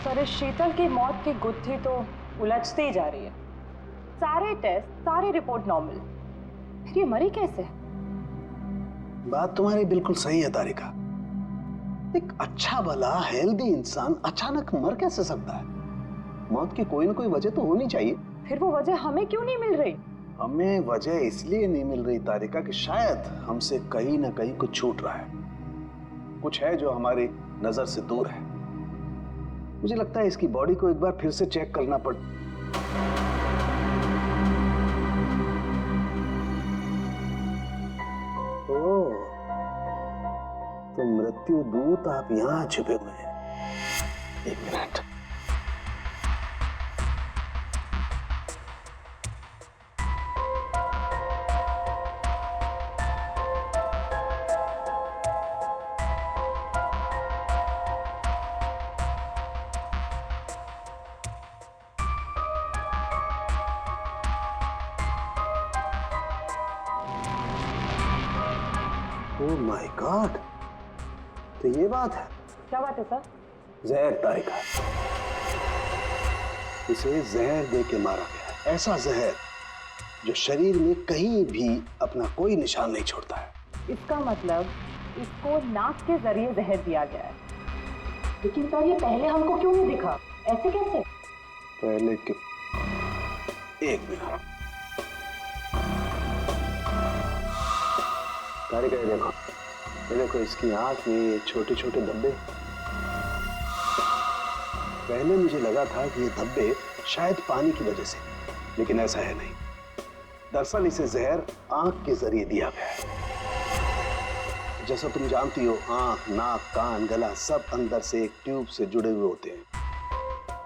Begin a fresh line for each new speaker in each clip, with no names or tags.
Sir, इस शीतल की मौत की गुत्थी तो उलझती ही जा रही है। सारे टेस्ट, सारी रिपोर्ट नॉर्मल, फिर ये मरी कैसे?
बात तुम्हारी बिल्कुल सही है तारिका। एक अच्छा भला हेल्दी इंसान अचानक मर कैसे सकता है? मौत की कोई ना कोई वजह तो होनी चाहिए।
फिर वो वजह हमें क्यों नहीं मिल रही?
हमें वजह इसलिए नहीं मिल रही तारिका कि शायद हमसे कहीं ना कहीं कुछ छूट रहा है, कुछ है जो हमारी नजर से दूर है। मुझे लगता है इसकी बॉडी को एक बार फिर से चेक करना पड़। ओह, तो मृत्यु दूत आप यहां छुपे हुए हैं। एक मिनट। ओह माय गॉड, तो ये बात है।
क्या बात है सर?
जहर तारिका, इसे जहर दे के मारा गया। ऐसा जहर जो शरीर में कहीं भी अपना कोई निशान नहीं छोड़ता है।
इसका मतलब इसको नाक के जरिए जहर दिया गया है। लेकिन सर, ये पहले हमको क्यों नहीं दिखा? ऐसे कैसे?
पहले के एक मिनट तारिका, ये देखो इसकी आंख में छोटे छोटे धब्बे। पहले मुझे लगा था कि ये धब्बे शायद पानी की वजह से, लेकिन ऐसा है नहीं। दरअसल इसे जहर आंख के जरिए दिया गया है। जैसा तुम जानती हो, आंख, नाक, कान, गला सब अंदर से एक ट्यूब से जुड़े हुए होते हैं।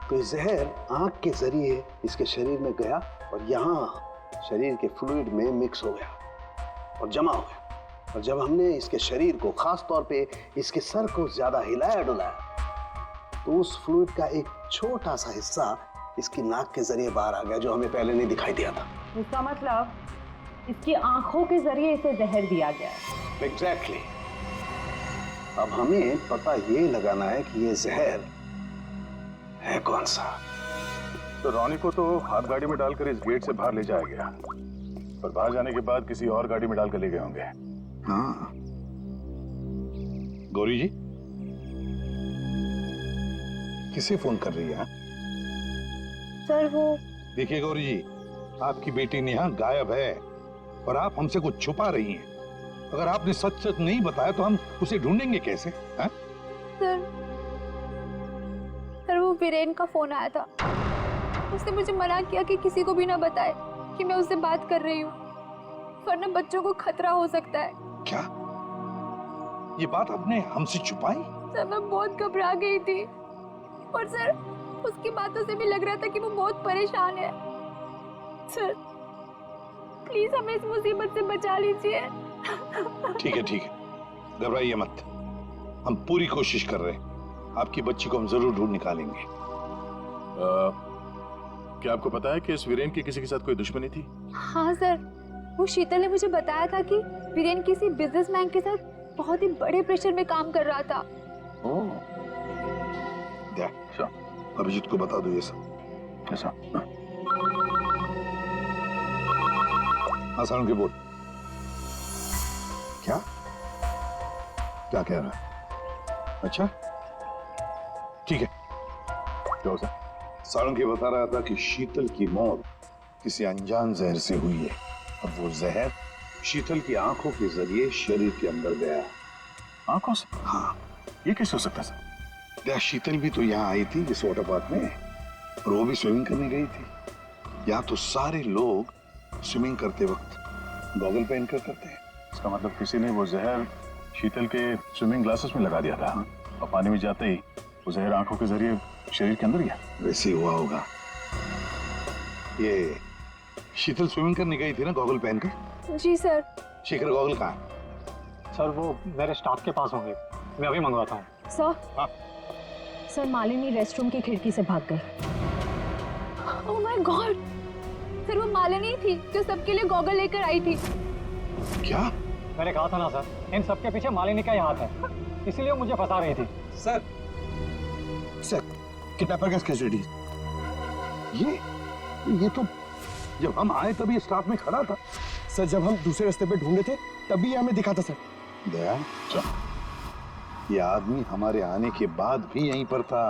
तो जहर आंख के जरिए इसके शरीर में गया और यहाँ शरीर के फ्लूइड में मिक्स हो गया और जमा हो गया। और जब हमने इसके शरीर को, खास तौर पे इसके सर को ज्यादा हिलाया डुलाया, तो उस फ्लूइड का एक छोटा सा हिस्सा इसकी नाक के जरिए बाहर आ गया, जो हमें पहले नहीं दिखाई दिया था।
इसका मतलब इसकी आंखों के जरिए इसे जहर दिया गया है।
एग्जैक्टली। अब हमें पता ये लगाना है कि ये जहर है कौन सा।
तो रॉनी को तो हाथ गाड़ी में डालकर इस गेट से बाहर ले जाया गया, पर बाहर जाने के बाद किसी और गाड़ी में डालकर ले गए होंगे।
हाँ।
गौरी जी, किसे फोन कर रही है?
सर वो
देखिए गौरी जी, आपकी बेटी नेहा गायब है और आप हमसे कुछ छुपा रही हैं। अगर आपने सच सच नहीं बताया तो हम उसे ढूंढेंगे कैसे? हैं?
सर वो वीरेन का फोन आया था। उसने मुझे मना किया कि किसी को भी ना बताए कि मैं उससे बात कर रही हूँ, वरना बच्चों को खतरा हो सकता है।
क्या ये बात आपने हमसे छुपाई?
सर मैं बहुत घबरा गई थी और सर उसकी बातों से भी लग रहा था कि वो बहुत परेशान है। सर प्लीज हमें इस मुसीबत से बचा लीजिए।
ठीक है ठीक है, घबराइए मत, हम पूरी कोशिश कर रहे हैं। आपकी बच्ची को हम जरूर ढूंढ निकालेंगे। क्या आपको पता है कि इस वीरेन की किसी के साथ कोई दुश्मनी थी?
हाँ सर, वो शीतल ने मुझे बताया था कि वीरेन किसी बिजनेसमैन के साथ बहुत ही बड़े प्रेशर में काम कर रहा था।
अच्छा, अभिजीत को बता दो ये सब। ऐसा? हाँ सारुण के बोल। क्या क्या कह रहा है? अच्छा ठीक है, क्या होता? सारुण के बता रहा था कि शीतल की मौत किसी अनजान जहर से हुई है और वो जहर शीतल की आंखों के जरिए शरीर के अंदर गया। आंखों से? हाँ। ये कैसे हो सकता है? क्या शीतल भी तो यहाँ आई थी इस वाटर पार्क में, और वो भी स्विमिंग करने गई थी। यहाँ तो सारे लोग स्विमिंग करते वक्त गॉगल पहन कर करते हैं। इसका मतलब किसी ने वो जहर शीतल के स्विमिंग ग्लासेस में लगा दिया था और पानी में जाते ही वो जहर आंखों के जरिए शरीर के अंदर गया। वैसे ही हुआ होगा। ये शीतल स्विमिंग करने गई थी ना गॉगल पहनकर?
जी सर।
शेखर गॉगल कहाँ है?
सर वो मेरे स्टाफ के पास होंगे, मैं अभी मंगवाता हूँ।
सर,
हाँ?
सर मालिनी रेस्टरूम की खिड़की से भाग गई।
ओह माय गॉड, सर वो मालिनी थी जो सबके लिए गॉगल लेकर आई थी।
क्या?
मैंने कहा था ना सर, इन सबके पीछे मालिनी का ही हाथ है, इसीलिए वो मुझे फंसा रही थी।
सर, सर
किडनैपर केस कैसे ये तो जब हम आए तभी स्टाफ में खड़ा था।
सर जब हम दूसरे रास्ते पे ढूंढे थे तभी ये हमें दिखा था सर।
दया, ये आदमी हमारे आने के बाद भी यहीं पर था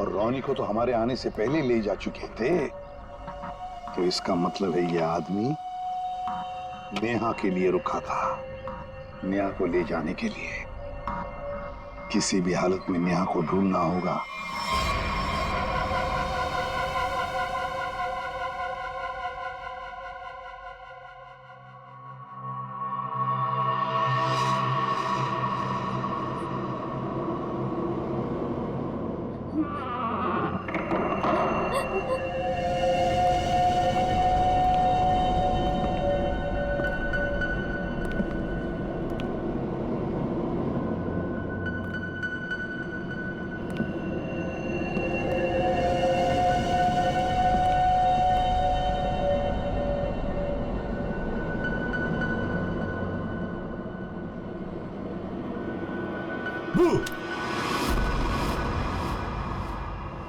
और रोनी को तो हमारे आने से पहले ले जा चुके थे। तो इसका मतलब है ये आदमी नेहा के लिए रुका था, नेहा को ले जाने के लिए। किसी भी हालत में नेहा को ढूंढना होगा।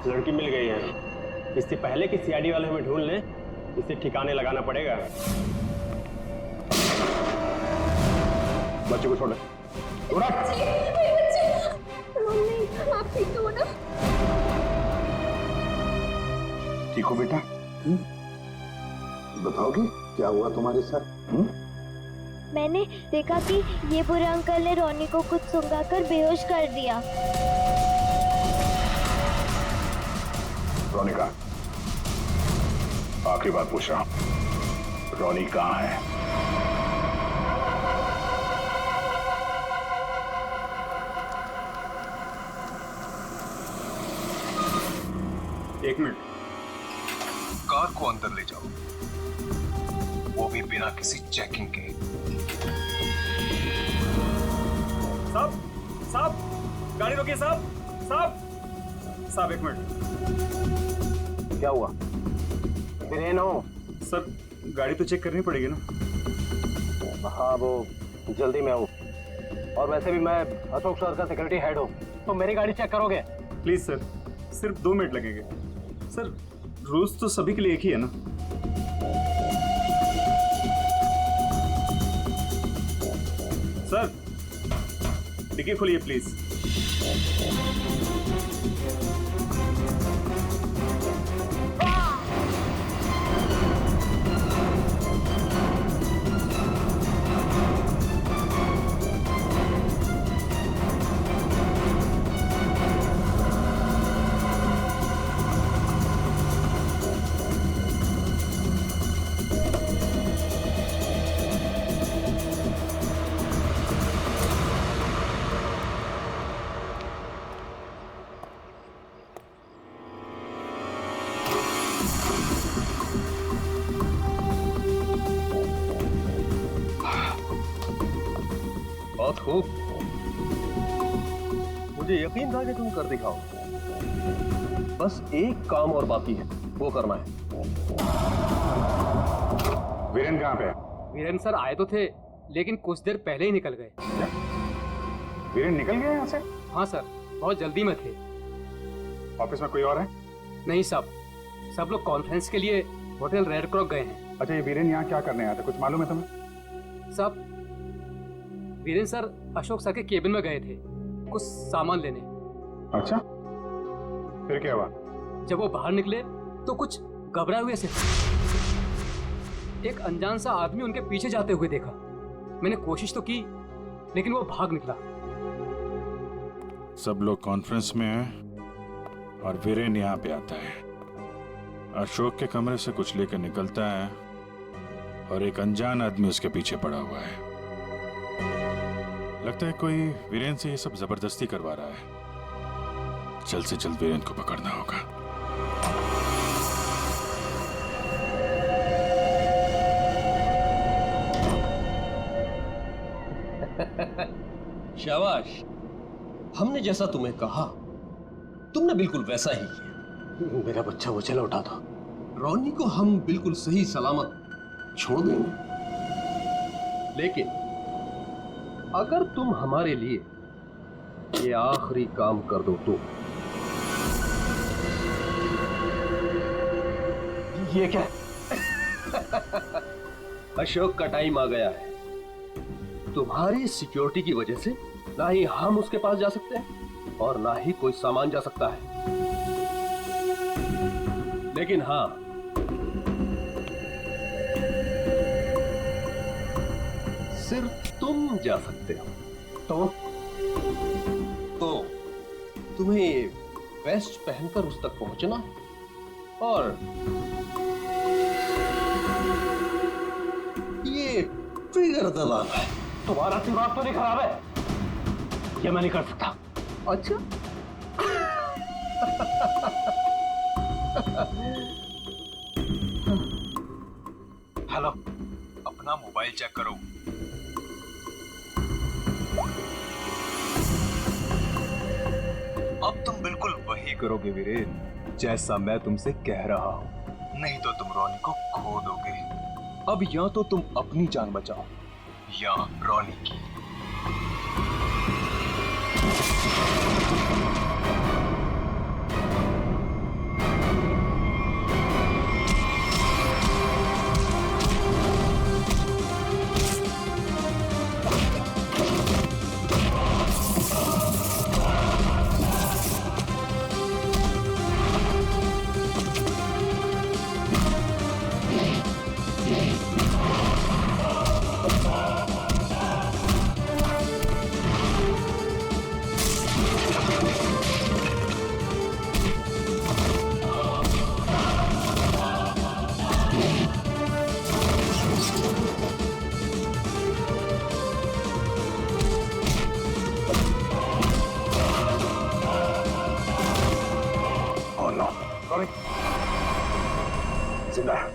लड़की मिल गई है। इससे पहले कि सीआईडी वाले हमें ढूंढ लें, इसे ठिकाने लगाना पड़ेगा।
बच्चे को छोड़।
आप ठीक तो हो ना?
ठीक हो बेटा? बताओगे क्या हुआ तुम्हारे साथ?
मैंने देखा कि ये बुरे अंकल ने रोनी को कुछ सुंघाकर बेहोश कर दिया।
रोनी कहाँ? आखिरी बात पूछ रहा हूं, रोनी कहाँ है?
एक मिनट।
कार को अंदर ले जाओ, वो भी बिना किसी चेकिंग के।
साहब, साहब, गाड़ी रोकिए साहब, साहब, साहब एक मिनट।
क्या हुआ? वीरेन हो?
सर गाड़ी तो चेक करनी पड़ेगी ना।
हाँ वो जल्दी में हूँ, और वैसे भी मैं अशोक सर का सिक्योरिटी हेड हूँ, तो मेरी गाड़ी चेक करोगे?
प्लीज सर, सिर्फ 2 मिनट लगेंगे। सर रूल्स तो सभी के लिए एक ही है ना। सर डिक्की खोलिए प्लीज।
बहुत खूब, मुझे यकीन था कि तुम कर दिखाओ। बस एक काम और बाकी है, वो करना है।
वीरेन कहाँ पे है?
वीरेन सर आए तो थे, लेकिन कुछ देर पहले ही निकल गए।
क्या? वीरेन निकल गए यहाँ से?
हाँ सर, बहुत जल्दी में थे।
ऑफिस में कोई और है?
नहीं साहब, सब लोग कॉन्फ्रेंस के लिए होटल रेड क्रॉक गए हैं।
अच्छा, ये वीरेन यहाँ क्या करने आया था, कुछ मालूम है तुम्हें?
साहब वीरेन सर अशोक सर के केबिन में गए थे कुछ सामान लेने।
अच्छा, फिर क्या हुआ?
जब वो बाहर निकले तो कुछ घबराए हुए से एक अनजान सा आदमी उनके पीछे जाते हुए देखा। मैंने कोशिश तो की, लेकिन वो भाग निकला।
सब लोग कॉन्फ्रेंस में हैं और वीरेन यहाँ पे आता है। अशोक के कमरे से कुछ लेकर निकलता है और एक अनजान आदमी उसके पीछे पड़ा हुआ है। लगता है कोई वीरेन से ये सब जबरदस्ती करवा रहा है। जल्द से जल्द वीरेन को पकड़ना होगा।
शाबाश, हमने जैसा तुम्हें कहा तुमने बिल्कुल वैसा ही किया।
मेरा बच्चा मुझे लौटा दो।
रोनी को हम बिल्कुल सही सलामत छोड़ देंगे, लेकिन अगर तुम हमारे लिए ये आखिरी काम कर दो तो
ये क्या?
अशोक का टाइम आ गया है। तुम्हारी सिक्योरिटी की वजह से ना ही हम उसके पास जा सकते हैं और ना ही कोई सामान जा सकता है। लेकिन हाँ, सिर्फ तुम जा सकते हो। तो तुम्हें वेस्ट पहनकर उस तक पहुंचना और ये ट्रिगर दबाना है।
तुम्हारा दिमाग तो नहीं खराब है? ये मैं नहीं कर सकता।
अच्छा
हेलो, अपना मोबाइल चेक करो। अब तुम बिल्कुल वही करोगे वीरेन, जैसा मैं तुमसे कह रहा हूं। नहीं तो तुम रोनी को खो दोगे। अब या तो तुम अपनी जान बचाओ या रोनी की।
जिंदा है।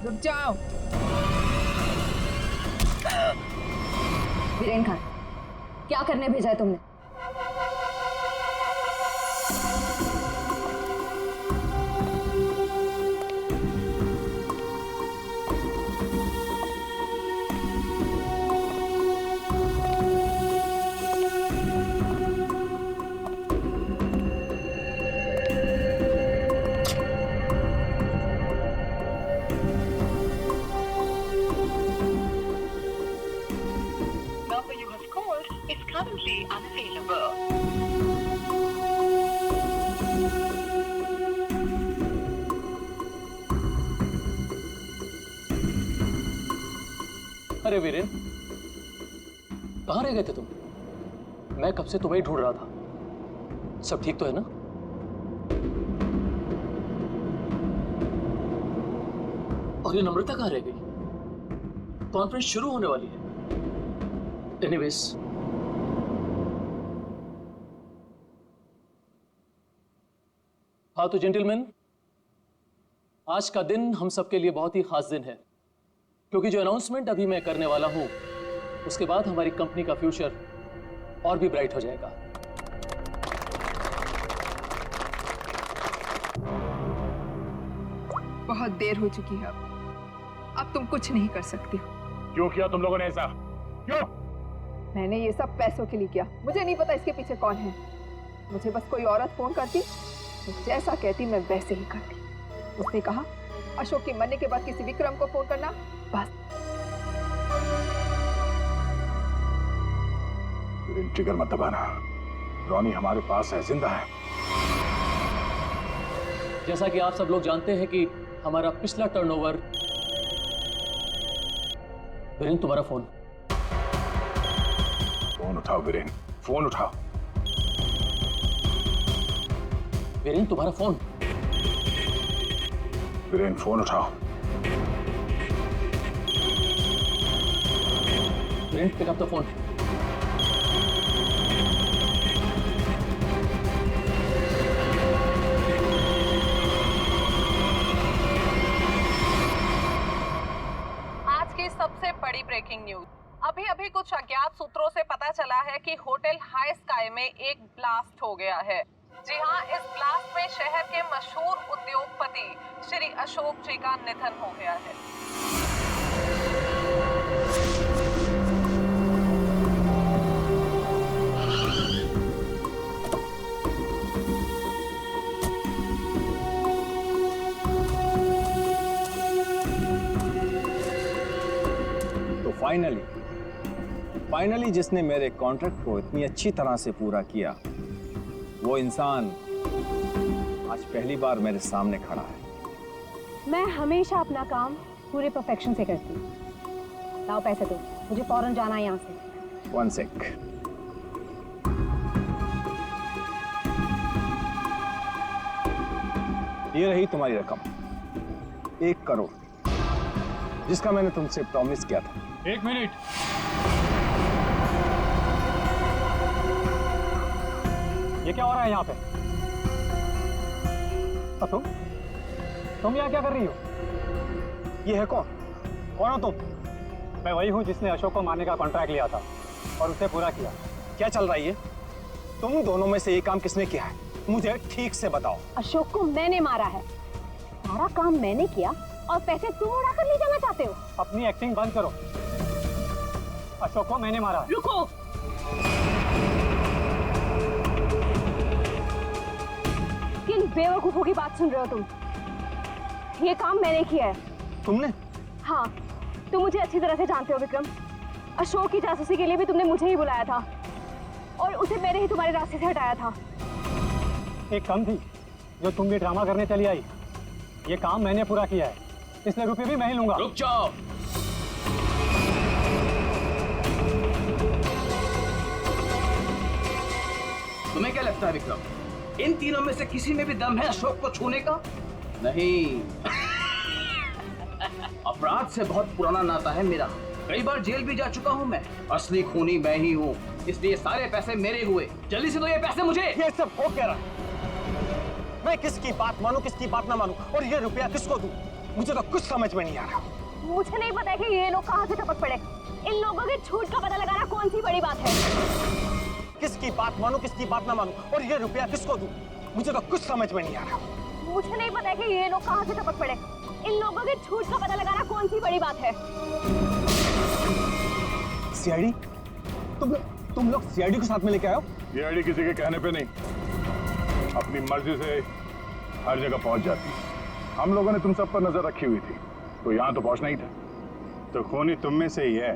रुक जाओ। वीरेन खान, क्या करने भेजा है तुमने?
अरे वीरेन, कहाँ रह गए थे तुम? मैं कब से तुम्हें ही ढूंढ रहा था। सब ठीक तो है ना? और ये नम्रता कहाँ रह गई? कॉन्फ्रेंस शुरू होने वाली है। एनीवेज, हाँ तो जेंटलमैन, आज का दिन हम सबके लिए बहुत ही खास दिन है, क्योंकि जो अनाउंसमेंट अभी मैं करने वाला हूं उसके बाद हमारी कंपनी का फ्यूचर और भी ब्राइट हो जाएगा।
बहुत देर हो चुकी है, अब तुम कुछ नहीं कर सकती हो।
क्यों किया तुम लोगों ने ऐसा? क्यों?
मैंने ये सब पैसों के लिए किया। मुझे नहीं पता इसके पीछे कौन है। मुझे बस कोई औरत फोन करती, जैसा कहती मैं वैसे ही करती। उसने कहा अशोक के मरने के बाद किसी विक्रम को फोन करना, बस।
ट्रिगर मत दबाना। रोनी हमारे पास है, जिंदा है।
जैसा कि आप सब लोग जानते हैं कि हमारा पिछला टर्नओवर। वीरेन, तुम्हारा फोन।
फोन उठाओ वीरेन, फोन उठाओ।
वीरेन, तुम्हारा फोन।
वीरेन, फोन उठाओ।
Viren, pick up the phone.
आज की सबसे बड़ी ब्रेकिंग न्यूज। अभी अभी कुछ अज्ञात सूत्रों से पता चला है कि होटल हाई स्काई में एक ब्लास्ट हो गया है। जी हाँ, इस ब्लास्ट में शहर के मशहूर उद्योगपति श्री अशोक जी का निधन हो गया है।
फाइनली जिसने मेरे कॉन्ट्रैक्ट को इतनी अच्छी तरह से पूरा किया, वो इंसान आज पहली बार मेरे सामने खड़ा है।
मैं हमेशा अपना काम पूरे परफेक्शन से करती हूँ। लाओ पैसे दो, मुझे फौरन जाना है यहाँ से।
1 सेक। ये रही तुम्हारी रकम, 1 करोड़, जिसका मैंने तुमसे प्रॉमिस किया था।
1 मिनट।
ये क्या हो रहा है यहाँ पे? तुम यहाँ क्या कर रही हो? ये है कौन हो तुम?
मैं वही हूँ जिसने अशोक को मारने का कॉन्ट्रैक्ट लिया था और उसे पूरा किया।
क्या चल रहा है ये? तुम दोनों में से ये काम किसने किया है? मुझे ठीक से बताओ।
अशोक को मैंने मारा है, सारा काम मैंने किया और पैसे तुम उड़ा कर ले जाना चाहते हो?
अपनी एक्टिंग बंद करो। अशोक को मैंने मारा।
रुको, किन बेवकूफों की बात सुन रहे हो तुम? ये काम मैंने किया है।
तुमने?
हाँ, तुम मुझे अच्छी तरह से जानते हो विक्रम। अशोक की जासूसी के लिए भी तुमने मुझे ही बुलाया था और उसे मैंने ही तुम्हारे रास्ते से हटाया था।
एक कम थी जो तुम भी ड्रामा करने चली आई। ये काम मैंने पूरा किया है, इसलिए रुपये भी मैं ही लूंगा।
रुक जाओ। तुम्हें क्या लगता है विक्रम, इन तीनों में से किसी में भी दम है अशोक को छूने का? नहीं। अपराध से बहुत पुराना नाता है मेरा, कई बार जेल भी जा चुका हूँ मैं। असली खूनी मैं ही हूँ, इसलिए सारे पैसे मेरे हुए। जल्दी से दो ये पैसे मुझे।
ये सब हो क्या रहा है? मैं किसकी बात मानूं, किसकी बात ना मानूं, और ये रुपया किसको दूं? मुझे तो कुछ समझ में नहीं आ रहा।
मुझे नहीं पता कि ये लोग कहाँ से टपक पड़े। इन लोगों के झूठ का पता लगाना कौन सी बड़ी बात है?
किसकी बात मानूं, किसकी बात ना मानूं, और ये रुपया किसको दूं? मुझे तो कुछ समझ में नहीं आ रहा।
मुझे नहीं पता कि ये लोग कहाँ से टपक पड़े। इन लोगों के झूठ का पता लगाना कौन सी बड़ी बात है?
सीआईडी? तुम लोग सीआईडी को साथ में लेके आए हो?
सीआईडी किसी के कहने पे नहीं, अपनी मर्जी से हर जगह पहुंच जाती है। हम लोगों ने तुम सब पर नजर रखी हुई थी, तो यहाँ तो पहुंचना ही था।
तो खूनी तुम में से ही है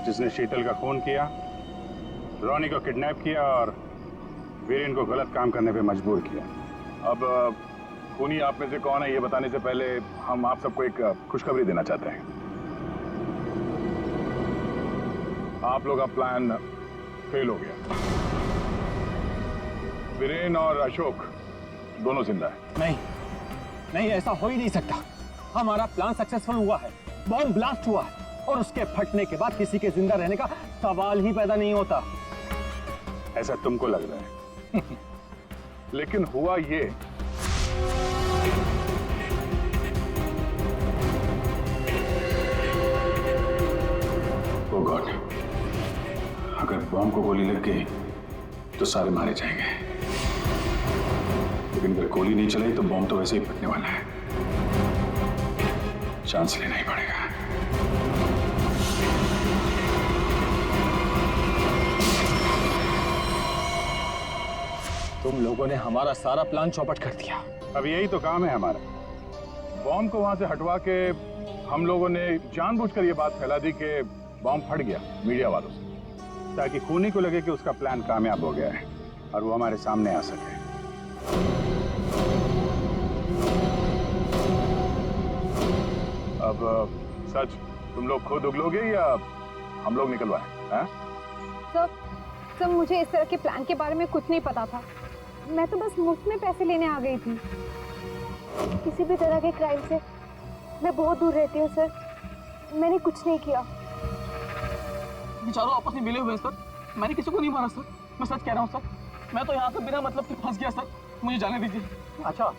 जिसने शीतल का खून किया, रोनी को किडनैप किया और वीरेन को गलत काम करने पे मजबूर किया।
अब खूनी आप में से कौन है ये बताने से पहले हम आप सबको एक खुशखबरी देना चाहते हैं। आप लोग का प्लान फेल हो गया। वीरेन और अशोक दोनों जिंदा है।
नहीं, ऐसा हो ही नहीं सकता। हमारा प्लान सक्सेसफुल हुआ है, बॉम्ब ब्लास्ट हुआ है और उसके फटने के बाद किसी के जिंदा रहने का सवाल ही पैदा नहीं होता।
ऐसा तुमको लग रहा है लेकिन हुआ ये,
ओ गॉड, अगर बॉम्ब को गोली लग गई तो सारे मारे जाएंगे, लेकिन अगर गोली नहीं चलाई तो बॉम्ब तो वैसे ही फटने वाला है। चांस लेना ही पड़ेगा।
तुम लोगों ने हमारा सारा प्लान चौपट कर दिया।
अब यही तो काम है हमारा। बॉम्ब को वहां से हटवा के हम लोगों ने जानबूझकर ये बात फैला दी कि बॉम्ब फट गया मीडिया वालों से, ताकि खूनी को लगे कि उसका प्लान कामयाब हो गया है और वो हमारे सामने आ सके। अब सच तुम लोग खुद उगलोगे या हम लोग निकलवाएं?
सर, मुझे इस तरह के प्लान के बारे में कुछ नहीं पता था। मैं तो बस मुफ्त में पैसे लेने आ गई थी। किसी भी तरह के क्राइम से मैं बहुत दूर रहती हूँ सर। मैंने कुछ नहीं किया।
बेचारों आपस में मिले हुए हैं सर। मैंने किसी को नहीं मारा सर, मैं सच कह रहा हूँ सर। मैं तो यहाँ पे बिना मतलब के फंस गया सर, मुझे जाने दीजिए।
अच्छा,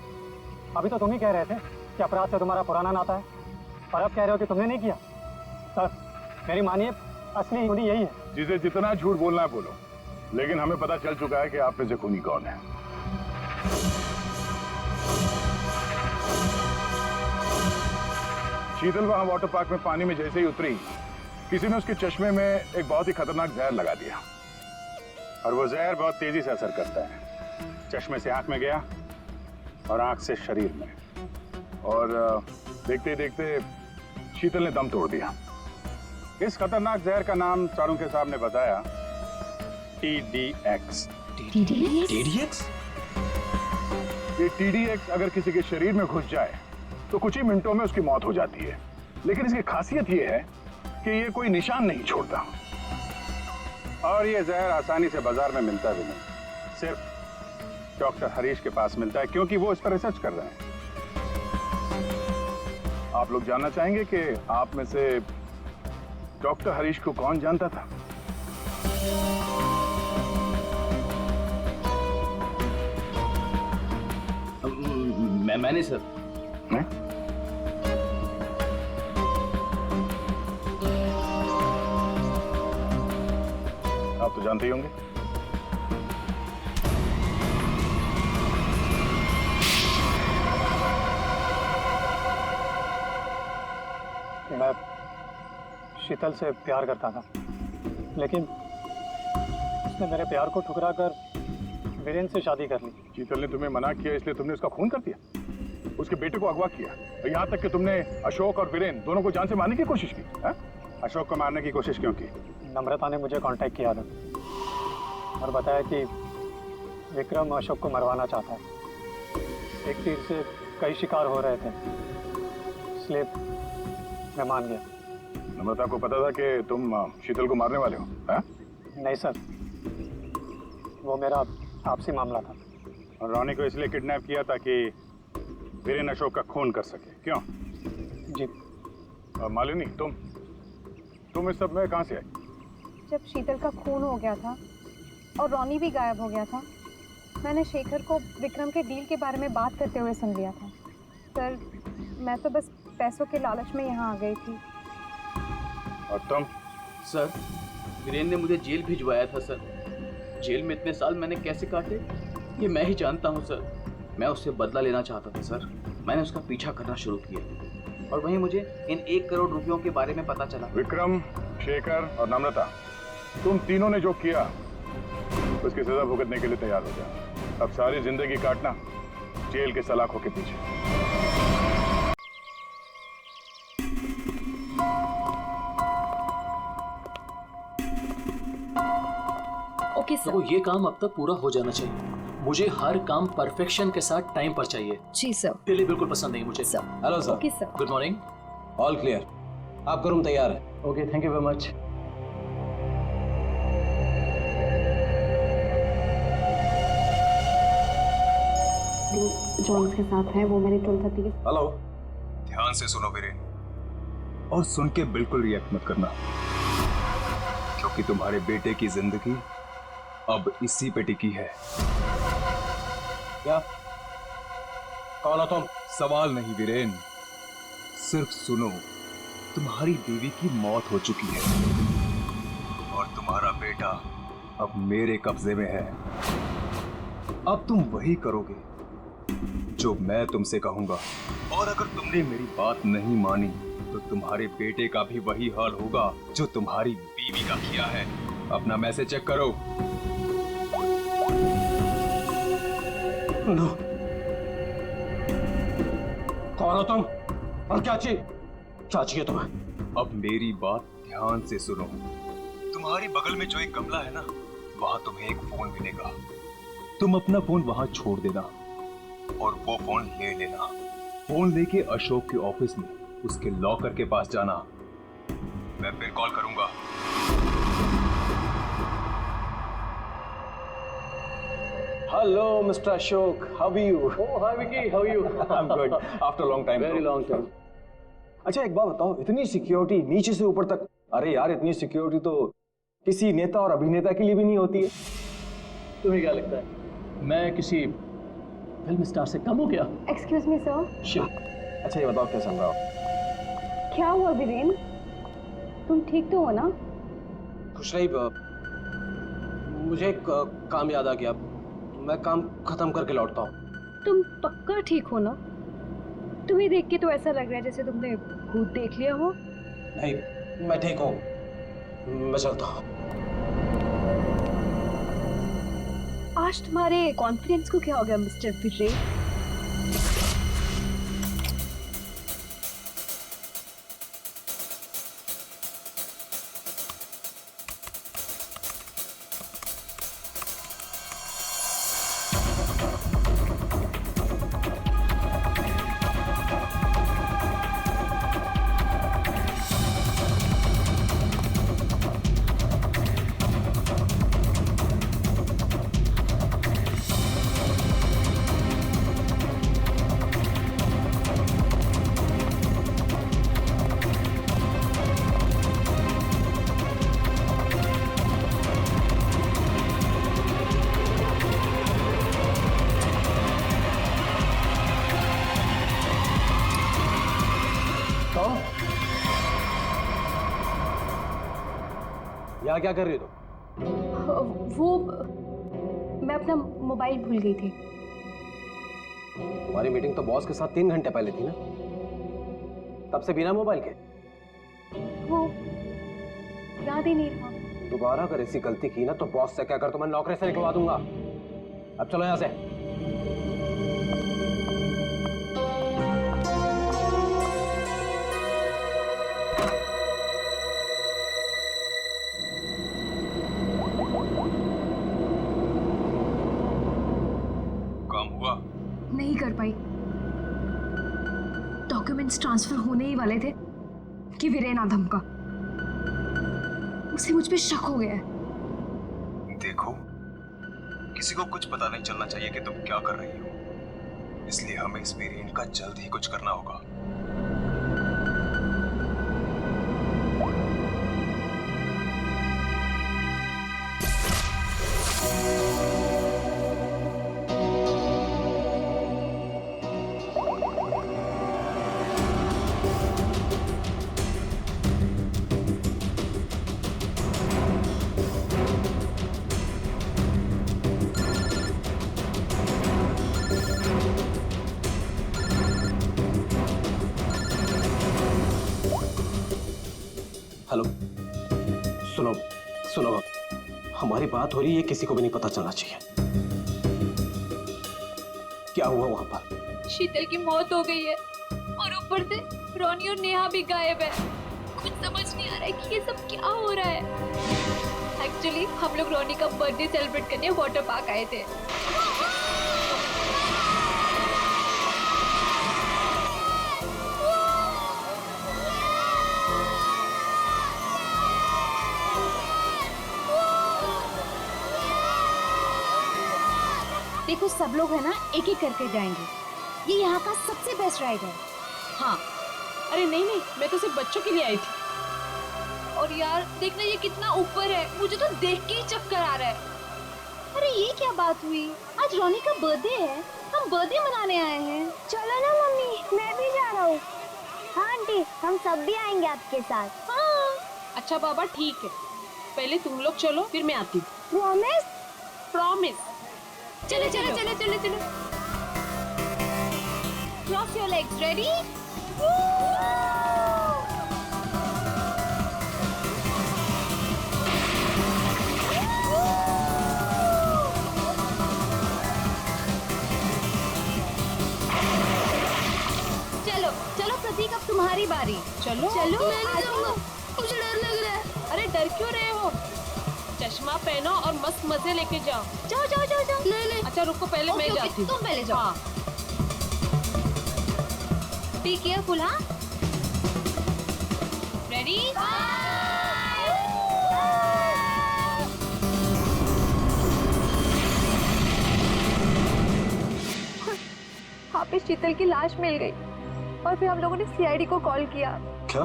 अभी तो तुम ही कह रहे थे कि अपराध से तुम्हारा पुराना नाता है और अब कह रहे हो कि तुमने नहीं किया। सर मेरी मानिए, असली खूनी यही है।
जिसे जितना झूठ बोलना है बोलो, लेकिन हमें पता चल चुका है कि आप में से खूनी कौन है। शीतल वहां वाटर पार्क में पानी में जैसे ही उतरी, किसी ने उसके चश्मे में एक बहुत ही खतरनाक जहर लगा दिया और वो जहर बहुत तेजी से असर करता है। चश्मे से आंख में गया और आंख से शरीर में, और देखते ही देखते शीतल ने दम तोड़ दिया।
इस खतरनाक जहर का नाम चाणक्य साहब ने बताया TDX।
TDX?
ये TDX अगर किसी के शरीर में घुस जाए तो कुछ ही मिनटों में उसकी मौत हो जाती है, लेकिन इसकी खासियत ये है कि ये कोई निशान नहीं छोड़ता और ये जहर आसानी से बाजार में मिलता भी नहीं, सिर्फ डॉक्टर हरीश के पास मिलता है क्योंकि वो इस पर रिसर्च कर रहे हैं। आप लोग जानना चाहेंगे कि आप में से डॉक्टर हरीश को कौन जानता था?
मैंने सर।
मैं? आप तो जानते ही होंगे।
मैं शीतल से प्यार करता था, लेकिन उसने मेरे प्यार को ठुकरा कर वीरेन से शादी कर ली।
शीतल ने तुम्हें मना किया इसलिए तुमने उसका खून कर दिया, उसके बेटे को अगवा किया, यहाँ तक कि तुमने अशोक और वीरेन दोनों को जान से मारने की कोशिश की। है? अशोक को मारने की कोशिश क्यों की?
नम्रता ने मुझे कांटेक्ट किया था और बताया कि विक्रम अशोक को मरवाना चाहता है। एक तीर से कई शिकार हो रहे थे, इसलिए मैं मान गया।
नम्रता को पता था कि तुम शीतल को मारने वाले हो? है?
नहीं सर, वो मेरा आपसी मामला था।
और रोनी को इसलिए किडनैप किया ताकि वीरेन अशोक का खून कर सके, क्यों?
जी।
और मालिनी, तुम इस सब में कहाँ से आई?
जब शीतल का खून हो गया था और रोनी भी गायब हो गया था, मैंने शेखर को विक्रम के डील के बारे में बात करते हुए सुन लिया था। सर, मैं तो बस पैसों के लालच में यहाँ आ गई थी।
और तुम?
सर, वीरेन ने मुझे जेल भिजवाया था सर। जेल में इतने साल मैंने कैसे काटे ये मैं ही जानता हूँ सर। मैं उससे बदला लेना चाहता था सर। मैंने उसका पीछा करना शुरू किया और वहीं मुझे इन 1 करोड़ रुपयों के बारे में पता चला।
विक्रम, शेखर और नम्रता, तुम तीनों ने जो किया उसकी सजा भुगतने के लिए तैयार हो जाओ। अब सारी जिंदगी काटना जेल के सलाखों के पीछे।
Okay sir. तो ये काम अब तक पूरा हो जाना चाहिए। मुझे हर काम परफेक्शन के साथ टाइम पर चाहिए।
जी सर।
डिले बिल्कुल पसंद नहीं मुझे।
Sir.
Hello sir.
Okay sir.
Good morning.
All clear, आपका रूम तैयार है।
Okay, thank you very much.
Johns के साथ है, वो मैंने 12:30।
हेलो। ध्यान से सुनो वीरेन, और सुन के बिल्कुल रिएक्ट मत करना, क्योंकि तुम्हारे बेटे की जिंदगी अब इसी पे टिकी है। क्या? कौन हो तुम? सवाल नहीं वीरेन, सिर्फ सुनो। तुम्हारी बीवी की मौत हो चुकी है और तुम्हारा बेटा अब मेरे कब्जे में है। अब तुम वही करोगे जो मैं तुमसे कहूंगा, और अगर तुमने मेरी बात नहीं मानी तो तुम्हारे बेटे का भी वही हाल होगा जो तुम्हारी बीवी का किया है। अपना मैसेज चेक करो।
नो। कौन हो तुम और क्या चाहिए तुम्हें?
अब मेरी बात ध्यान से सुनो। तुम्हारी बगल में जो एक गमला है ना, वहां तुम्हें एक फोन मिलेगा। तुम अपना फोन वहां छोड़ देना और वो फोन ले लेना। फोन लेके अशोक के ऑफिस में उसके लॉकर के पास जाना। मैं फिर कॉल करूंगा।
Hello, Mr. Ashok. How are you?
Oh, hi Vicky. How are you?
I'm good. After a long time.
Very long time.
अच्छा, एक बात बताओ, इतनी सिक्योरिटी नीचे से ऊपर तक? अरे यार, इतनी सिक्योरिटी तो किसी नेता और अभिनेता के लिए भी नहीं होती है।
तुम्हें क्या लगता है मैं किसी फिल्म स्टार से कम हो गया?
Excuse me sir.
Shit.
अच्छा, ये बताओ क्या चल रहा हो?
क्या हुआ वीरेन? तुम ठीक तो हो ना?
कुछ नहीं, मुझे एक काम याद आ गया। मैं काम खत्म करके लौटता हूँ।
तुम पक्का ठीक हो ना? तुम्हें देख के तो ऐसा लग रहा है जैसे तुमने भूत देख लिया हो।
नहीं, मैं ठीक हूँ, मैं चलता हूँ।
आज तुम्हारे कॉन्फिडेंस को क्या हो गया मिस्टर वीरेन?
यहाँ क्या कर रही हो तुम?
वो मैं अपना मोबाइल भूल गई थी।
तुम्हारी मीटिंग तो बॉस के साथ 3 घंटे पहले थी ना, तब से बिना मोबाइल के?
वो याद ही नहीं रहा।
दोबारा अगर ऐसी गलती की ना तो बॉस से कहकर तो मैं नौकरी से निकलवा दूंगा। अब चलो यहाँ से।
काम हुआ?
नहीं कर पाई। डॉक्यूमेंट्स ट्रांसफर होने ही वाले थे कि वीरेन आ धमका। उसे मुझ पे शक हो गया है।
देखो, किसी को कुछ पता नहीं चलना चाहिए कि तुम क्या कर रही हो, इसलिए हमें इस वीरेन का जल्द ही कुछ करना होगा।
हेलो, सुनो सुनो, हमारी बात हो रही है, किसी को भी नहीं पता चलना चाहिए। क्या हुआ वहां पर?
शीतल की मौत हो गई है और ऊपर से रोनी और नेहा भी गायब है। कुछ समझ नहीं आ रहा है कि ये सब क्या हो रहा है। एक्चुअली हम लोग रोनी का बर्थडे सेलिब्रेट करने वाटर पार्क आए थे।
देखो सब लोग है ना, एक एक करके जाएंगे। ये यहाँ का सबसे बेस्ट राइड है।
हाँ, अरे नहीं नहीं, मैं तो सिर्फ बच्चों के लिए आई थी। और यार देखना ये कितना ऊपर है, मुझे तो देख के ही चक्कर आ रहा है।
अरे ये क्या बात हुई? आज रोनी का बर्थडे है, हम बर्थडे मनाने आए हैं। चलो ना मम्मी, मैं भी जा रहा हूँ। हाँ आंटी, हम सब भी आएंगे आपके साथ।
हाँ अच्छा बाबा ठीक है, पहले तुम लोग चलो फिर मैं आती हूँ।
प्रॉमिस?
प्रॉमिस। चलो चलो चलो चलो चलो।
Cross your legs, ready? चलो चलो प्रतीक, अब तुम्हारी बारी।
चलो
चलो,
मैं नहीं जाऊंगा, मुझे डर लग रहा है। अरे डर क्यों रहे हो? चश्मा पहनो और मस्त मजे लेके जाओ।
जाओ जाओ जाओ जाओ।
नहीं नहीं, अच्छा रुको, पहले मैं जाती हूँ।
तुम पहले जाओ।
हाँ।
Be careful. हाँ
रेडी?
वहाँ पे शीतल की लाश मिल गई और फिर हम लोगों ने सीआईडी को कॉल किया।
क्या?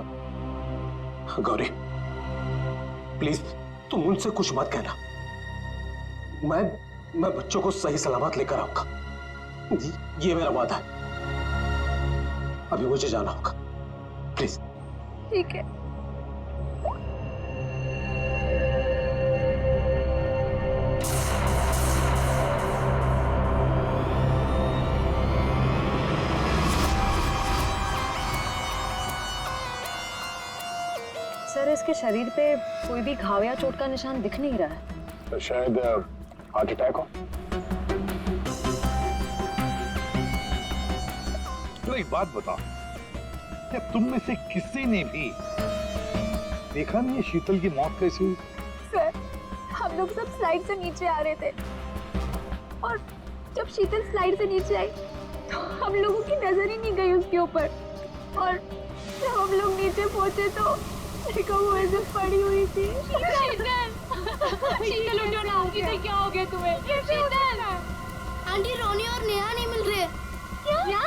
गौरी प्लीज तुम उनसे कुछ मत कहना। मैं बच्चों को सही सलामत लेकर आऊंगा, ये मेरा वादा है। अभी मुझे जाना होगा, प्लीज।
ठीक है।
सर इसके शरीर पे कोई भी घाव या चोट का निशान दिख नहीं रहा है।
तो शायद हार्ट अटैक हो।
तो एक बात बताओ, क्या तुम में से किसी ने भी देखा नहीं है शीतल की मौत कैसी हुई?
सर हम लोग सब स्लाइड से नीचे आ रहे थे और जब शीतल स्लाइड से नीचे आई तो हम लोगों की नजर ही नहीं गई उसके ऊपर, और जब हम लोग नीचे पहुंचे तो देखो वो ऐसे पड़ी हुई थी।
शीतल उठो ना, शीतल क्या हो गया तुम्हें? शीतल
आंटी, रोनी और नेहा नहीं मिल रहे।
क्या?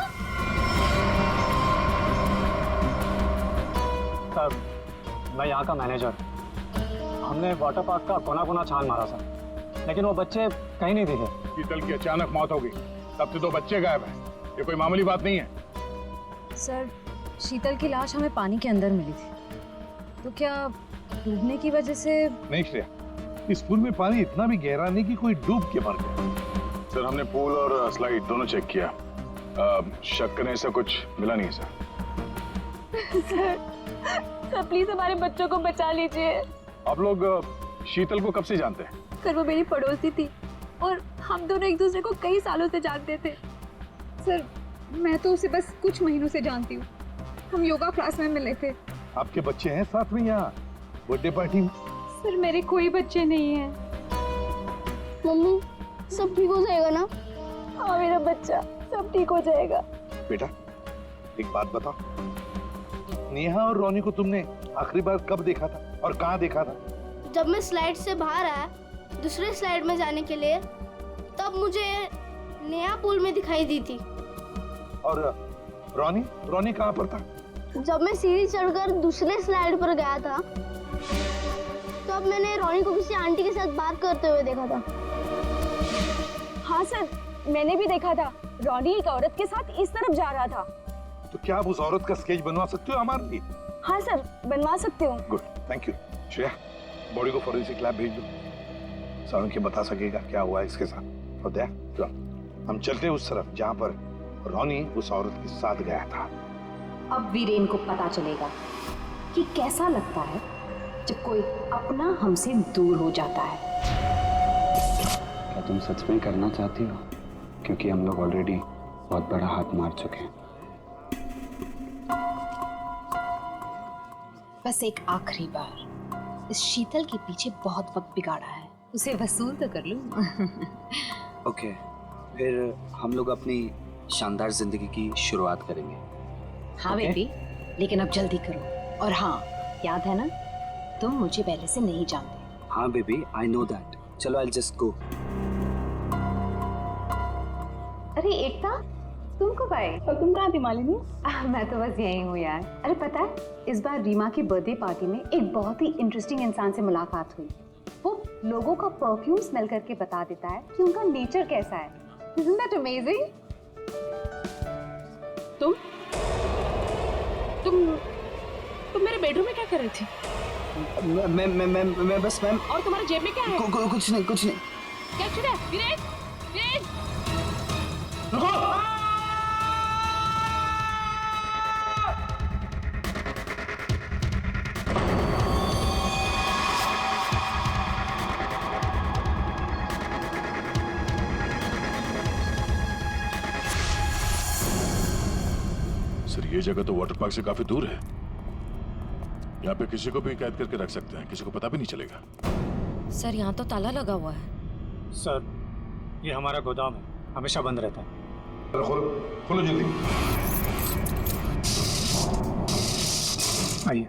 सर मैं यहाँ का मैनेजर। हमने वाटर पार्क का कोना कोना छान मारा सर, लेकिन वो बच्चे कहीं नहीं दिखे।
शीतल की अचानक मौत हो गई, तब से 2 बच्चे गायब हैं। ये कोई मामूली बात नहीं है।
सर शीतल की लाश हमें पानी के अंदर मिली थी, तो क्या डूबने की वजह से?
नहीं श्रेया, इस पूल में पानी इतना भी गहरा नहीं कि कोई डूब के मर गया। सर हमने पूल और स्लाइड दोनों चेक किया, शक करने से कुछ मिला नहीं है
सर प्लीज हमारे बच्चों को बचा लीजिए।
आप लोग शीतल को कब से जानते हैं?
सर वो मेरी पड़ोसी थी और हम दोनों एक दूसरे को कई सालों से जानते थे।
सर मैं तो उसे बस कुछ महीनों से जानती हूँ, हम योगा क्लास में मिले थे।
आपके बच्चे हैं साथ में यहाँ बर्थडे पार्टी में?
सर मेरे कोई बच्चे नहीं हैं।
मम्मी सब ठीक हो जाएगा ना?
हाँ मेरा बच्चा, सब ठीक हो जाएगा।
बेटा एक बात बताओ, नेहा और रोनी को तुमने आखिरी बार कब देखा था और कहाँ देखा था?
जब मैं स्लाइड से बाहर आया दूसरे स्लाइड में जाने के लिए, तब मुझे नेहा पूल में दिखाई दी थी।
और रोनी कहाँ पर था?
जब मैं सीढ़ी चढ़कर दूसरे स्लाइड पर गया था, तब मैंने रोनी को किसी आंटी के साथ बात करते हुए देखा था।
हाँ सर मैंने भी देखा था, रोनी एक औरत के साथ इस तरफ जा रहा था।
तो क्या आप उस औरत का स्केच बनवा सकते हो हमारे लिए?
हाँ सर बनवा सकते हो।
Good, thank you. Shreya body को फॉरेंसिक लैब भेज दो, सारुण के बता सकेगा क्या हुआ है इसके साथ। और देख हम चलते उस तरफ जहाँ पर रोनी उस औरत के साथ गया था।
अब वीरेन को पता चलेगा कि कैसा लगता है जब कोई अपना हमसे दूर हो जाता है।
क्या तुम सच में करना चाहती हो? क्योंकि हम लोग ऑलरेडी बहुत बड़ा हाथ मार चुके हैं।
बस एक आखिरी बार, इस शीतल के पीछे बहुत वक्त बिगाड़ा है, उसे वसूल तो कर लूं।
ओके, फिर हम लोग अपनी शानदार जिंदगी की शुरुआत करेंगे।
हाँ बेबी, लेकिन अब जल्दी करो। और हाँ याद है ना, तुम मुझे पहले से नहीं जानते।
हाँ बेबी, आई नो दैट। चलो आई जस्ट गो।
अरे एकता तुम कब आए? और तुम कहाँ थी मालिनी? मैं तो बस यही हूँ यार। अरे पता है इस बार रीमा की बर्थडे पार्टी में एक बहुत ही इंटरेस्टिंग इंसान से मुलाकात हुई। वो लोगों का परफ्यूम स्मेल करके बता देता है कि उनका नेचर कैसा है। Isn't that amazing?
तुम मेरे बेडरूम में क्या कर रही थी?
मैं बस मैम।
और तुम्हारे जेब में क्या है?
कुछ नहीं।
क्या चुरा है? वीरेन, वीरेन!
सर ये जगह तो वाटर पार्क से काफी दूर है, यहाँ पे किसी को भी कैद करके रख सकते हैं, किसी को पता भी नहीं चलेगा।
सर यहाँ तो ताला लगा हुआ है।
सर ये हमारा गोदाम है, हमेशा बंद रहता है।
खोलो जल्दी।
आइए।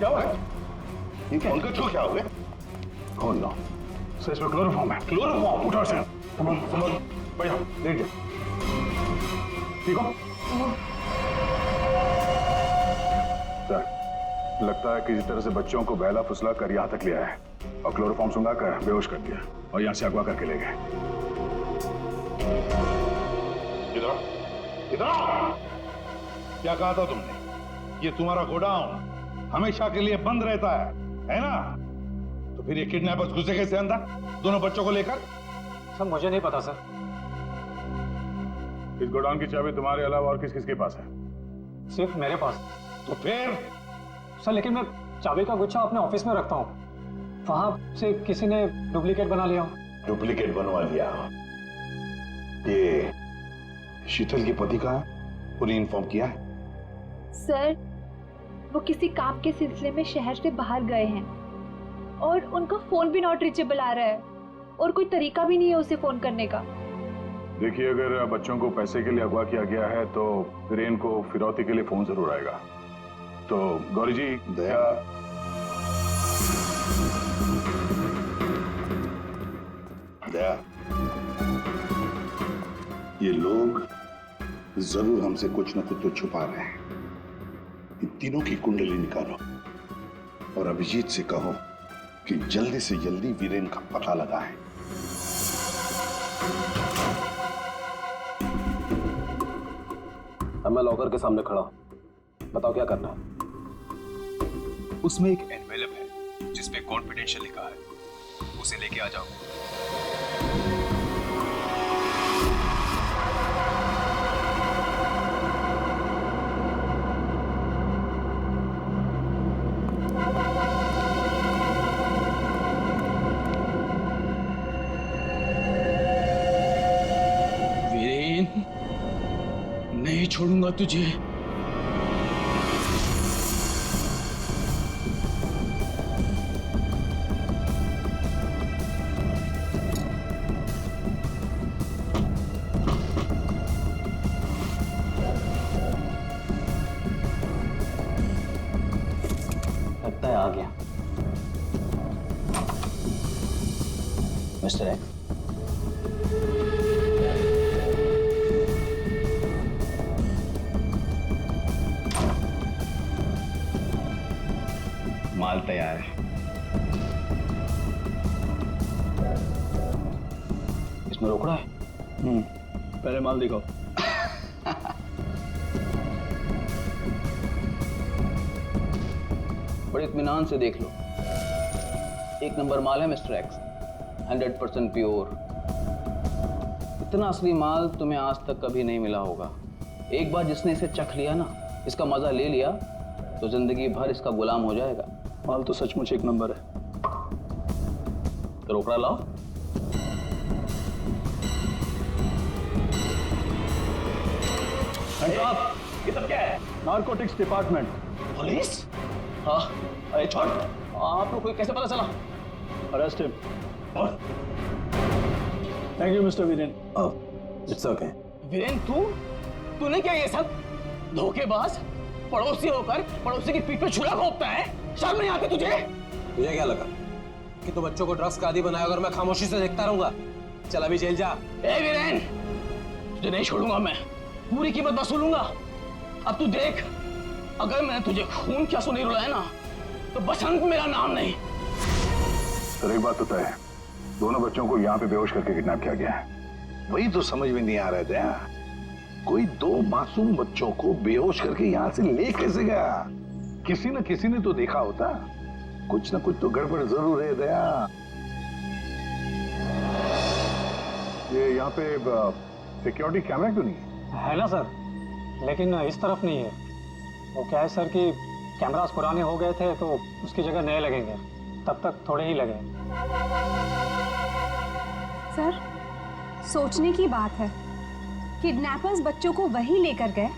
क्या हुआ? पंकज को क्या हो गया? कौन ना? सर इसमें क्लोरोफॉर्म है। क्लोरोफॉर्म? उठो से। भैया लेट जा। ठीक हो? सर लगता है किसी तरह से बच्चों को बहला फुसला कर यहाँ तक ले आया है और क्लोरोफॉर्म सुंघा कर बेहोश कर दिया और यहाँ से अगवा करके ले गए। इधर क्या कहा था तुमने? ये तुम्हारा गोडाउन हमेशा के लिए बंद रहता है ना? तो फिर ये किडनैपर्स घुसे कैसे अंदर दोनों बच्चों को लेकर?
सर मुझे नहीं पता सर।
इस गोडाउन की चाबी तुम्हारे अलावा और किस किस के पास है?
सिर्फ मेरे पास।
तो फिर?
सर लेकिन मैं चाबी का गुच्छा अपने ऑफिस में रखता हूँ, वहां से किसी ने डुप्लीकेट बना लिया।
डुप्लीकेट बनवा लिया? ये शीतल के पति का उन्हें इन्फॉर्म किया है?
सर वो किसी काम के सिलसिले में शहर से बाहर गए हैं और उनका फोन भी नॉट रीचेबल आ रहा है और कोई तरीका भी नहीं है उसे फोन करने का।
देखिए अगर बच्चों को पैसे के लिए अगवा किया गया है तो वीरेन को फिरौती के लिए फोन जरूर आएगा। तो गौरी जी दया
दया, ये लोग जरूर हमसे कुछ न कुछ तो छुपा रहे हैं। इन तीनों की कुंडली निकालो और अभिजीत से कहो कि जल्दी से जल्दी वीरेन का पता लगाएं।
अब मैं लॉकर के सामने खड़ा हूं, बताओ क्या करना है।
उसमें एक एनवेलप है जिसपे कॉन्फिडेंशियल लिखा है, उसे लेके आ जाओ।
वीरेन, नहीं छोड़ूंगा तुझे।
लगता है आ गया मिस्टर एक्स।
माल तैयार है।
इसमें रोकड़ा है?
पहले माल दिखाओ। बड़े इत्मीनान से देख लो, एक नंबर माल है मिस्टर एक्स, 100% प्योर। इतना असली माल तुम्हें आज तक कभी नहीं मिला होगा। एक बार जिसने इसे चख लिया ना, इसका मजा ले लिया, तो जिंदगी भर इसका गुलाम हो जाएगा।
माल तो सचमुच एक नंबर है।
तो रोकड़ा लाओ।
ये सब क्या है? Narcotics department.
पुलिस? हाँ, अरे छोड़, आप लोग को कैसे पता चला?
Arrest him. Thank you mister Viren.
It's okay.
Viren, तूने क्या ये सब? धोखेबाज, पड़ोसी होकर पड़ोसी की पीठ पे छुरा घोंपता है। शर्म नहीं आती तुझे?
तुझे क्या लगा कि तू बच्चों को ड्रग्स का आदी बनाया, अगर मैं खामोशी से देखता रहूंगा? चल अभी जेल जा।
ए वीरेन, तुझे नहीं छोड़ूंगा मैं, पूरी कीमत वसूलूंगा। अब तू देख, अगर मैंने तुझे खून क्या सुनी रुलाया ना, तो बसंत मेरा नाम नहीं।
सर एक बात तो तय है, दोनों बच्चों को यहाँ पे बेहोश करके किडनैप किया गया है।
वही तो समझ में नहीं आ रहा था, कोई दो मासूम बच्चों को बेहोश करके यहाँ से ले कैसे गया? किसी न किसी ने तो देखा होता। कुछ न कुछ तो गड़बड़ जरूर है दया।
ये यहाँ पे सिक्योरिटी कैमरा क्यों नहीं है?
है ना सर, लेकिन इस तरफ नहीं है। वो क्या है सर कि कैमरास पुराने हो गए थे, तो उसकी जगह नए लगेंगे। तब तक थोड़े ही लगे।
सर, सोचने की बात है, किडनैपर्स बच्चों को वहीं लेकर गए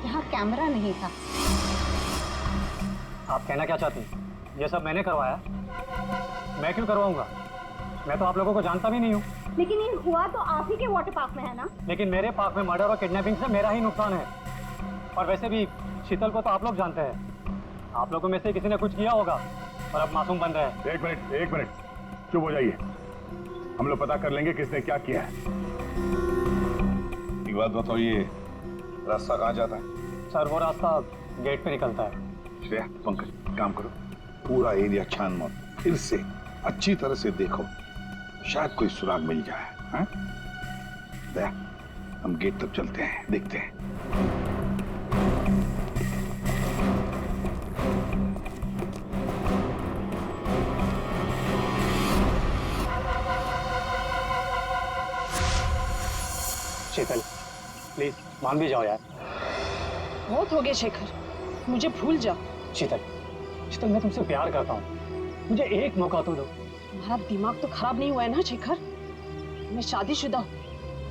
जहाँ कैमरा नहीं था।
आप कहना क्या चाहती हैं? ये सब मैंने करवाया? मैं क्यों करवाऊंगा? मैं तो आप लोगों को जानता भी नहीं हूँ।
लेकिन ये हुआ तो आप ही के वाटर पार्क में है ना?
लेकिन मेरे पार्क में मर्डर और किडनैपिंग से मेरा ही नुकसान है। और वैसे भी शीतल को तो आप लोग जानते हैं। आप लोगों में से किसी ने कुछ किया होगा और अब मासूम बन रहे हैं।
एक मिनट, चुप हो जाइए। हम लोग पता कर लेंगे किसने क्या किया है।
एक बात बताओ, ये रास्ता कहाँ जाता है?
सर वो रास्ता गेट पे निकलता है।
श्रेया, पंकज, काम करो, पूरा एरिया छान मारो, फिर से अच्छी तरह से देखो, शायद कोई सुराग मिल जाए। हाँ? दया, हम गेट तक चलते हैं, देखते हैं।
शीतल, प्लीज मान भी जाओ यार।
बहुत हो गया शेखर, मुझे भूल जा।
शीतल, मैं तुमसे प्यार करता हूँ, मुझे एक मौका तो दो।
तुम्हारा दिमाग तो खराब नहीं हुआ है ना शेखर? मैं शादीशुदा हूँ,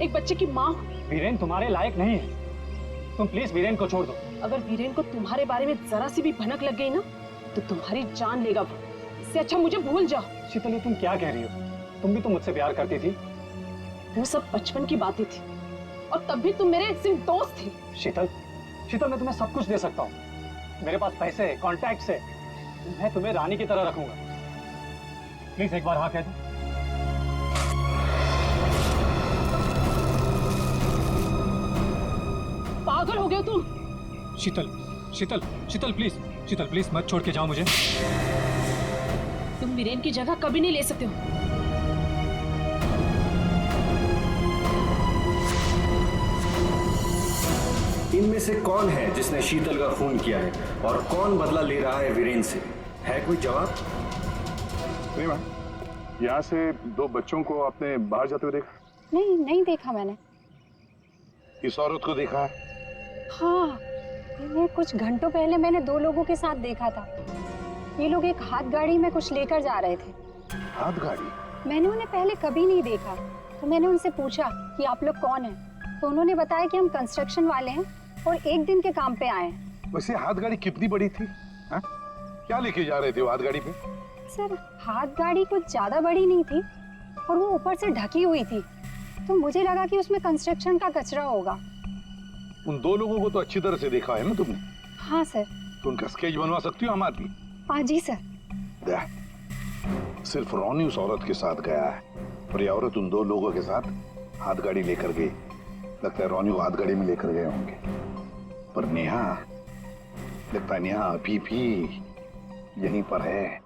एक बच्चे की माँ हूँ।
वीरेन तुम्हारे लायक नहीं है, तुम प्लीज वीरेन को छोड़ दो।
अगर वीरेन को तुम्हारे बारे में जरा सी भी भनक लग गई ना, तो तुम्हारी जान लेगा वो। इससे अच्छा मुझे भूल जाओ।
शीतल, ये तुम क्या कह रही हो? तुम भी तो मुझसे प्यार करती थी।
वो सब बचपन की बातें थी, और तब भी तुम मेरे सिर्फ दोस्त थे।
शीतल, मैं तुम्हें सब कुछ दे सकता हूँ। मेरे पास पैसे, कॉन्टैक्ट्स है, मैं तुम्हें रानी की तरह रखूंगा। प्लीज एक बार हाँ कह दो।
शीतल शीतल शीतल प्लीज मत छोड़ के जाओ मुझे।
तुम वीरेन की जगह कभी नहीं ले सकते हो।
इनमें से कौन है जिसने शीतल का खून किया है और कौन बदला ले रहा है वीरेन से? है कोई जवाब?
नहीं मैम, यहाँ से 2 बच्चों को आपने बाहर जाते हुए देखा?
नहीं देखा मैंने।
इस औरत को देखा है?
हाँ, इन्हें कुछ घंटों पहले मैंने 2 लोगों के साथ देखा था। ये लोग एक हाथ गाड़ी में कुछ लेकर जा रहे थे।
हाथ गाड़ी?
मैंने उन्हें पहले कभी नहीं देखा, तो मैंने उनसे पूछा कि आप लोग कौन हैं, तो उन्होंने बताया कि हम कंस्ट्रक्शन वाले हैं और 1 दिन के काम पे आए हैं।
वैसे हाथ गाड़ी कितनी बड़ी थी? हा? क्या लेके जा रहे थे वो हाथ गाड़ी पे?
सर, हाथ गाड़ी कुछ ज्यादा बड़ी नहीं थी और वो ऊपर से ढकी हुई थी, तो मुझे लगा कि उसमें कंस्ट्रक्शन का कचरा होगा।
उन 2 लोगों को तो अच्छी तरह से देखा है ना तुमने?
हाँ सर।
तो उनका स्केच बनवा सकती हो हमारे लिए?
हाँ जी सर।
सिर्फ रॉनी उस औरत के साथ गया है और ये औरत उन 2 लोगों के साथ हाथ गाड़ी लेकर गई। लगता है रॉनी को हाथ गाड़ी में लेकर गए होंगे। पर नेहा, लगता है नेहा अभी भी यहीं पर है।